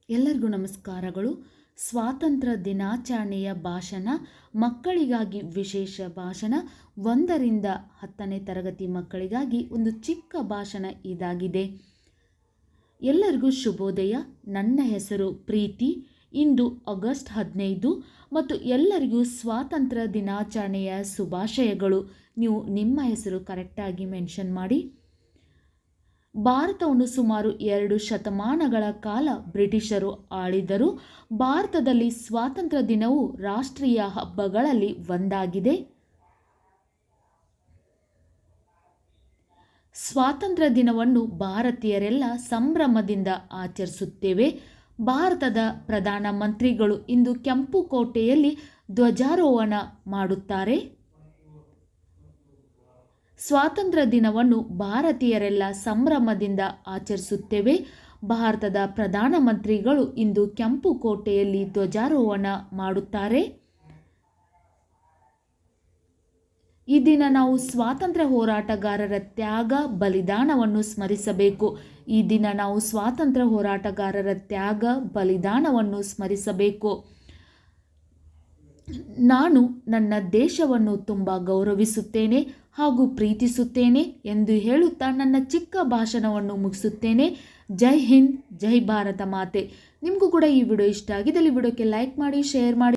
ಎಲ್ಲರಿಗೂ ನಮಸ್ಕಾರಗಳು. ಸ್ವಾತಂತ್ರ್ಯ ದಿನಾಚರಣೆಯ ಭಾಷಣ, ಮಕ್ಕಳಿಗಾಗಿ ವಿಶೇಷ ಭಾಷಣ, 1ರಿಂದ 10ನೇ ತರಗತಿ ಮಕ್ಕಳಿಗಾಗಿ ಒಂದು ಚಿಕ್ಕ ಭಾಷಣ ಇದಾಗಿದೆ. ಎಲ್ಲರಿಗೂ ಶುಭೋದಯ. ನನ್ನ ಹೆಸರು ಪ್ರೀತಿ. ಇಂದು ಆಗಸ್ಟ್ 15 ಮತ್ತು ಎಲ್ಲರಿಗೂ ಸ್ವಾತಂತ್ರ್ಯ ದಿನಾಚರಣೆಯ ಶುಭಾಶಯಗಳು. ನೀವು ನಿಮ್ಮ ಹೆಸರು ಕರೆಕ್ಟಾಗಿ ಮೆನ್ಷನ್ ಮಾಡಿ. ಭಾರತವನ್ನು ಸುಮಾರು 2 ಶತಮಾನಗಳ ಕಾಲ ಬ್ರಿಟಿಷರು ಆಳಿದರು. ಭಾರತದಲ್ಲಿ ಸ್ವಾತಂತ್ರ್ಯ ದಿನವು ರಾಷ್ಟ್ರೀಯ ಹಬ್ಬಗಳಲ್ಲಿ ಒಂದಾಗಿದೆ. ಸ್ವಾತಂತ್ರ್ಯ ದಿನವನ್ನು ಭಾರತೀಯರೆಲ್ಲ ಸಂಭ್ರಮದಿಂದ ಆಚರಿಸುತ್ತೇವೆ. ಭಾರತದ ಪ್ರಧಾನಮಂತ್ರಿಗಳು ಇಂದು ಕೆಂಪು ಕೋಟೆಯಲ್ಲಿ ಧ್ವಜಾರೋಹಣ ಮಾಡುತ್ತಾರೆ. ಸ್ವಾತಂತ್ರ್ಯ ದಿನವನ್ನು ಭಾರತೀಯರೆಲ್ಲ ಸಂಭ್ರಮದಿಂದ ಆಚರಿಸುತ್ತೇವೆ. ಭಾರತದ ಪ್ರಧಾನಮಂತ್ರಿಗಳು ಇಂದು ಕೆಂಪು ಕೋಟೆಯಲ್ಲಿ ಧ್ವಜಾರೋಹಣ ಮಾಡುತ್ತಾರೆ. ಈ ದಿನ ನಾವು ಸ್ವಾತಂತ್ರ್ಯ ಹೋರಾಟಗಾರರ ತ್ಯಾಗ ಬಲಿದಾನವನ್ನು ಸ್ಮರಿಸಬೇಕು. ಈ ದಿನ ನಾವು ಸ್ವಾತಂತ್ರ್ಯ ಹೋರಾಟಗಾರರ ತ್ಯಾಗ ಬಲಿದಾನವನ್ನು ಸ್ಮರಿಸಬೇಕು. ನಾನು ನನ್ನ ದೇಶವನ್ನು ತುಂಬ ಗೌರವಿಸುತ್ತೇನೆ ಹಾಗೂ ಪ್ರೀತಿಸುತ್ತೇನೆ ಎಂದು ಹೇಳುತ್ತಾ ನನ್ನ ಚಿಕ್ಕ ಭಾಷಣವನ್ನು ಮುಗಿಸುತ್ತೇನೆ. ಜೈ ಹಿಂದ್, ಜೈ ಭಾರತ ಮಾತೆ. ನಿಮಗೂ ಕೂಡ ಈ ವಿಡಿಯೋ ಇಷ್ಟ ಆಗಿದ್ದಲ್ಲಿ ವಿಡಿಯೋಕ್ಕೆ ಲೈಕ್ ಮಾಡಿ, ಶೇರ್ ಮಾಡಿ.